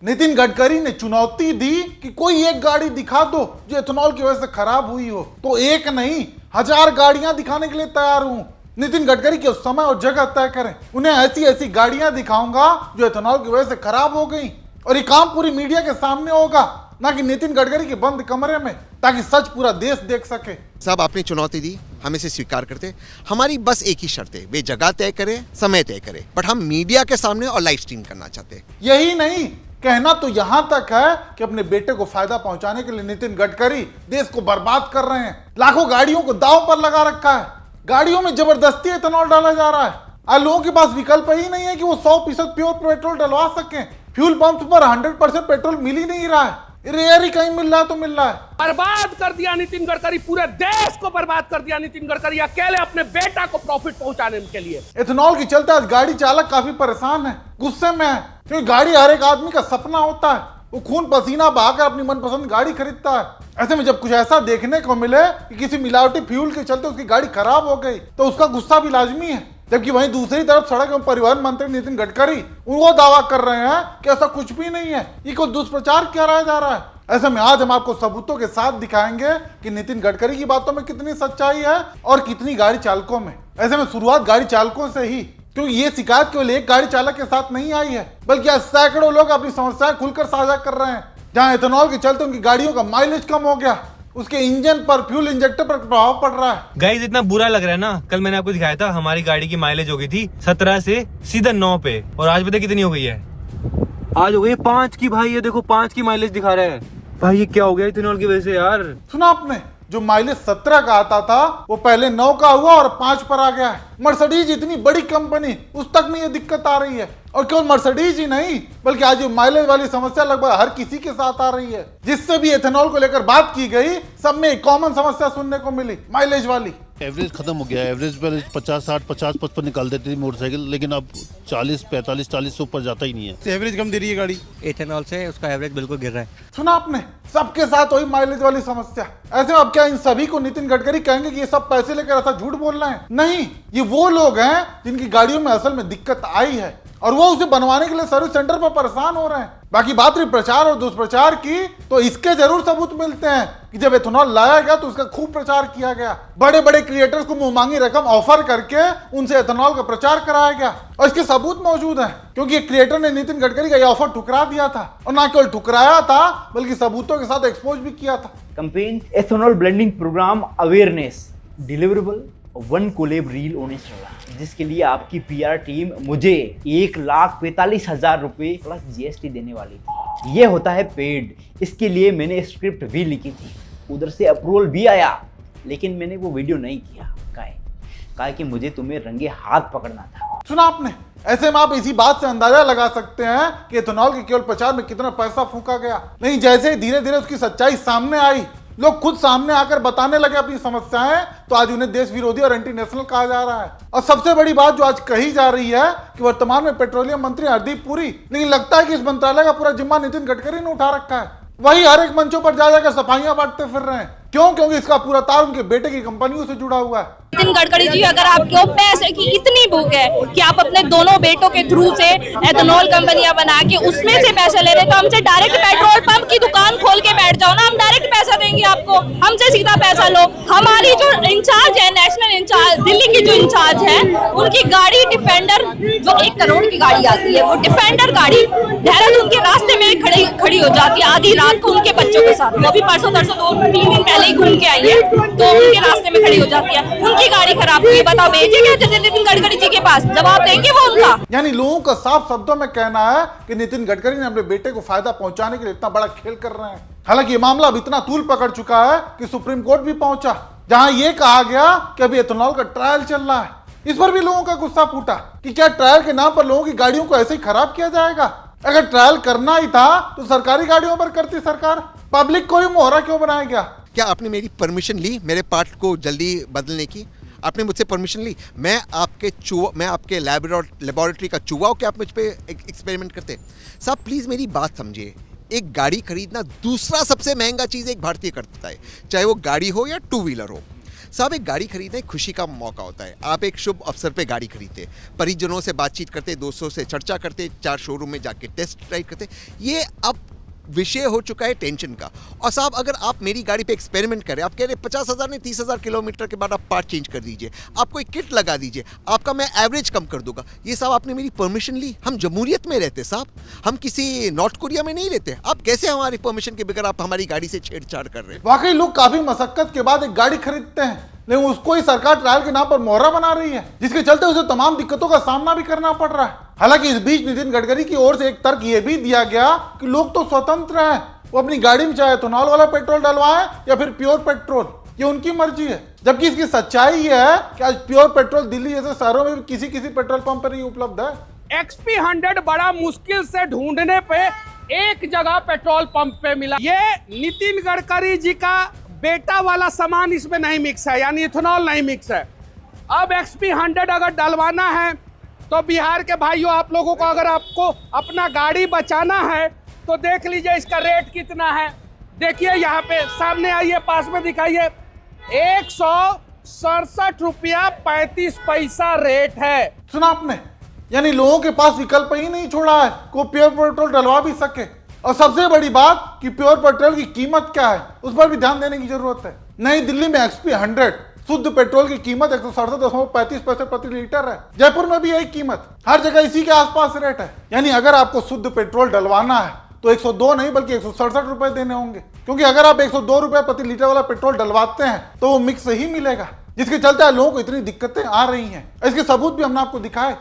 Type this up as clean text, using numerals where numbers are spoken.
नितिन गडकरी ने चुनौती दी कि कोई एक गाड़ी दिखा दो जो इथेनॉल की वजह से खराब हुई हो, तो एक नहीं 1000 गाड़ियां दिखाने के लिए तैयार हूं। नितिन गडकरी के समय और जगह तय करें, उन्हें ऐसी ऐसी गाड़ियां दिखाऊंगा जो इथेनॉल की वजह से खराब हो गई, और ये काम पूरी मीडिया के सामने होगा, ना कि नितिन गडकरी के बंद कमरे में, ताकि सच पूरा देश देख सके। साहब आपने चुनौती दी, हम इसे स्वीकार करते। हमारी बस एक ही शर्त है, वे जगह तय करे, समय तय करे, बट हम मीडिया के सामने और लाइव स्ट्रीम करना चाहते हैं। यही नहीं, कहना तो यहां तक है कि अपने बेटे को फायदा पहुंचाने के लिए नितिन गडकरी देश को बर्बाद कर रहे हैं। लाखों गाड़ियों को दांव पर लगा रखा है, गाड़ियों में जबरदस्ती इथेनॉल डाला जा रहा है। आज लोगों के पास विकल्प ही नहीं है कि वो 100% प्योर पेट्रोल डलवा सकें। फ्यूल पंप पर 100% पेट्रोल मिल ही नहीं रहा है, रेयर ही कहीं मिल रहा है तो मिल रहा है। बर्बाद कर दिया नितिन गडकरी, पूरे देश को बर्बाद कर दिया नितिन गडकरी, अकेले अपने बेटा को प्रॉफिट पहुंचाने के लिए। इथेनॉल के चलते आज गाड़ी चालक काफी परेशान है, गुस्से में है, क्योंकि गाड़ी हर एक आदमी का सपना होता है। वो खून पसीना बहाकर अपनी मनपसंद गाड़ी खरीदता है। ऐसे में जब कुछ ऐसा देखने को मिले कि किसी मिलावटी फ्यूल के चलते उसकी गाड़ी खराब हो गई, तो उसका गुस्सा भी लाजमी है। जबकि वहीं दूसरी तरफ सड़क एवं परिवहन मंत्री नितिन गडकरी वो दावा कर रहे हैं कि ऐसा कुछ भी नहीं है, ये कोई दुष्प्रचार किया जा रहा है। ऐसे में आज हम आपको सबूतों के साथ दिखाएंगे कि नितिन गडकरी की बातों में कितनी सच्चाई है और कितनी गाड़ी चालकों में। ऐसे में शुरुआत गाड़ी चालकों से ही, क्योंकि ये शिकायत केवल एक गाड़ी चालक के साथ नहीं आई है, बल्कि आज सैकड़ों लोग अपनी समस्याएं खुलकर साझा कर रहे हैं। जहां इथेनॉल के चलते उनकी गाड़ियों का माइलेज कम हो गया, उसके इंजन पर, फ्यूल इंजेक्टर पर प्रभाव पड़ रहा है। गाइस इतना बुरा लग रहा है ना, कल मैंने आपको दिखाया था हमारी गाड़ी की माइलेज हो गई थी 17 से सीधा 9 पे, और आज पता कितनी हो गई है? आज हो गई 5 की भाई। ये देखो 5 की माइलेज दिखा रहा है भाई। ये क्या हो गया इथेनॉल की वजह से यार? सुना आपने, जो माइलेज 17 का आता था वो पहले 9 का हुआ और 5 पर आ गया है। मर्सिडीज इतनी बड़ी कंपनी, उस तक में ये दिक्कत आ रही है। और केवल मर्सिडीज ही नहीं, बल्कि आज ये माइलेज वाली समस्या लगभग हर किसी के साथ आ रही है। जिससे भी इथेनॉल को लेकर बात की गई, सब में एक कॉमन समस्या सुनने को मिली, माइलेज वाली। एवरेज खत्म हो गया है। एवरेज पहले 50-60, 50-55 निकाल देती थी मोटरसाइकिल, लेकिन अब 40-45-40 से ऊपर जाता ही नहीं है। एवरेज कम दे रही है गाड़ी, इथेनॉल से उसका एवरेज बिल्कुल गिर रहा है। सुना आपने, सबके साथ वही माइलेज वाली समस्या। ऐसे में अब क्या इन सभी को नितिन गडकरी कहेंगे कि ये सब पैसे लेकर ऐसा झूठ बोल रहे हैं? नहीं, ये वो लोग हैं जिनकी गाड़ियों में असल में दिक्कत आई है, और वो उसे बनवाने के लिए सर्विस सेंटर पर परेशान हो रहे हैं। बाकी बात रही प्रचार और दुष्प्रचार की, तो इसके जरूर सबूत मिलते हैं कि जब इथेनॉल लाया गया तो उसका खूब प्रचार किया गया। बड़े बड़े क्रिएटर्स को मुंहमांगी रकम ऑफर करके उनसे इथेनॉल का प्रचार कराया गया, और इसके सबूत मौजूद हैं, क्योंकि एक क्रिएटर ने नितिन गडकरी का यह ऑफर ठुकरा दिया था, और ना केवल ठुकराया था बल्कि सबूतों के साथ एक्सपोज भी किया था। Campaign ethanol blending program awareness deliverable 1 collab reel होने चला, जिसके लिए आपकी पीआर टीम मुझे 1,45,000 रुपये प्लस जीएसटी देने वाली थी। ये होता है पेड। इसके लिए मैंने स्क्रिप्ट भी लिखी थी, उधर से अप्रूवल भी आया, लेकिन मैंने वो वीडियो नहीं किया। काहे कि मुझे तुम्हें रंगे हाथ पकड़ना था। सुना आपने, ऐसे में आप इसी बात से अंदाजा लगा सकते हैं कि इथेनॉल के केवल प्रचार में कितना पैसा फूका गया। नहीं, जैसे ही धीरे धीरे उसकी सच्चाई सामने आई, लोग खुद सामने आकर बताने लगे अपनी समस्याएं, तो आज उन्हें देश विरोधी और एंटी नेशनल कहा जा रहा है। और सबसे बड़ी बात जो आज कही जा रही है कि वर्तमान में पेट्रोलियम मंत्री हरदीप पुरी, लेकिन लगता है कि इस मंत्रालय का पूरा जिम्मा नितिन गडकरी ने उठा रखा है। वही हर एक मंचों पर जा जाकर सफाइयां बांटते फिर रहे हैं। क्यों? क्योंकि इसका पूरा तार उनके बेटे की कंपनियों से जुड़ा हुआ है। नितिन गडकरी जी, अगर आपको पैसे की इतनी भूख है कि आप अपने दोनों बेटों के थ्रू से एथेनॉल कंपनियां बना के उसमें से पैसे ले रहे, तो हमसे डायरेक्ट पेट्रोल पंप की दुकान खोल के बैठ जाओ ना, हम डायरेक्ट पैसा देंगे आपको, हमसे सीधा पैसा लो। हमारी जो इंचार्ज है, नेशनल इंचार्ज, दिल्ली की जो इंचार्ज है, उनकी गाड़ी डिफेंडर, जो 1 करोड़ की गाड़ी आती है, वो डिफेंडर गाड़ी देहरादून के रास्ते में खड़ी हो जाती है आधी रात को उनके बच्चों के साथ। वो भी परसों 2-3 दिन पहले ही घूम के आई है, तो उनके रास्ते में खड़ी हो जाती है। उनकी गाड़ी खराब हुई, बताओ भेजेंगे नितिन गडकरी जी के पास? जवाब देंगे वो उनका? यानी लोगों का साफ शब्दों में कहना है कि नितिन गडकरी ने अपने बेटे को फायदा पहुंचाने के लिए इतना बड़ा खेल कर रहे हैं। हालांकि ये मामला अब इतना तूल पकड़ चुका है कि सुप्रीम कोर्ट भी पहुंचा, जहां ये कहा गया कि अभी इथेनॉल का ट्रायल चल रहा है। इस पर भी लोगों का गुस्सा फूटा कि क्या ट्रायल के नाम पर लोगों की गाड़ियों को ऐसे ही खराब किया जाएगा? अगर ट्रायल करना ही था तो सरकारी गाड़ियों पर करती सरकार, पब्लिक को ही मोहरा क्यों बनाया गया? क्या आपने मेरी परमिशन ली मेरे पार्ट को जल्दी बदलने की? आपने मुझसे परमिशन ली? मैं आपके लेबोरेटरी का चूहा हूं कि आप मुझ पे एक्सपेरिमेंट करते? साहब प्लीज़ मेरी बात समझिए। एक गाड़ी खरीदना दूसरा सबसे महंगा चीज़ एक भारतीय करता है, चाहे वो गाड़ी हो या 2 व्हीलर हो। साहब एक गाड़ी खरीदना एक खुशी का मौका होता है। आप एक शुभ अवसर पे गाड़ी खरीदते, परिजनों से बातचीत करते, दोस्तों से चर्चा करते, 4 शोरूम में जाके टेस्ट ड्राइव करते। ये अब विषय हो चुका है टेंशन का। और साहब अगर आप मेरी गाड़ी पे एक्सपेरिमेंट करें, आप कह रहे 50,000 नहीं 30,000 किलोमीटर के बाद आप पार्ट चेंज कर दीजिए, आपको एक किट लगा दीजिए, आपका मैं एवरेज कम कर दूंगा। ये साहब आपने मेरी परमिशन ली? हम जमहूरियत में रहते साहब, हम किसी नॉर्थ कोरिया में नहीं रहते। आप कैसे हमारी परमिशन के बगैर आप हमारी गाड़ी से छेड़छाड़ कर रहे हैं? वाकई लोग काफी मशक्कत के बाद एक गाड़ी खरीदते हैं, लेकिन उसको ही सरकार ट्रायल के नाम पर मोहरा बना रही है, जिसके चलते उसे तमाम दिक्कतों का सामना भी करना पड़ रहा है। हालांकि इस बीच नितिन गडकरी की ओर से एक तर्क यह भी दिया गया कि लोग तो स्वतंत्र हैं, वो अपनी गाड़ी में चाहे इथेनॉल वाला पेट्रोल डलवाएं या फिर प्योर पेट्रोल, ये उनकी मर्जी है। जबकि इसकी सच्चाई ये है कि आज प्योर पेट्रोल दिल्ली जैसे शहरों में भी किसी पेट्रोल पंप पर ही उपलब्ध है। XP100 बड़ा मुश्किल से ढूंढने पे एक जगह पेट्रोल पंप पे मिला। ये नितिन गडकरी जी का बेटा वाला सामान इसमें नहीं मिक्स है, यानी इथेनॉल नहीं मिक्स है। अब XP100 अगर डलवाना है तो बिहार के भाइयों आप लोगों को, अगर आपको अपना गाड़ी बचाना है तो देख लीजिए इसका रेट कितना है। देखिए यहाँ पे सामने आइए, पास में दिखाइए, 167 रुपया 35 पैसा रेट है। सुना आपने, यानी लोगों के पास विकल्प ही नहीं छोड़ा है को प्योर पेट्रोल डलवा भी सके। और सबसे बड़ी बात कि प्योर पेट्रोल की कीमत क्या है, उस पर भी ध्यान देने की जरूरत है। नई दिल्ली में XP100 शुद्ध पेट्रोल की कीमत 167.35 पैसे प्रति लीटर है। जयपुर में भी यही कीमत, हर जगह इसी के आसपास रेट है। यानी अगर आपको शुद्ध पेट्रोल डलवाना है तो 102 नहीं बल्कि 167 रुपए देने होंगे, क्योंकि अगर आप 102 रुपए प्रति लीटर वाला पेट्रोल डलवाते हैं तो वो मिक्स ही मिलेगा, जिसके चलते लोगों को इतनी दिक्कतें आ रही हैं। इसके सबूत भी हमने आपको दिखाए।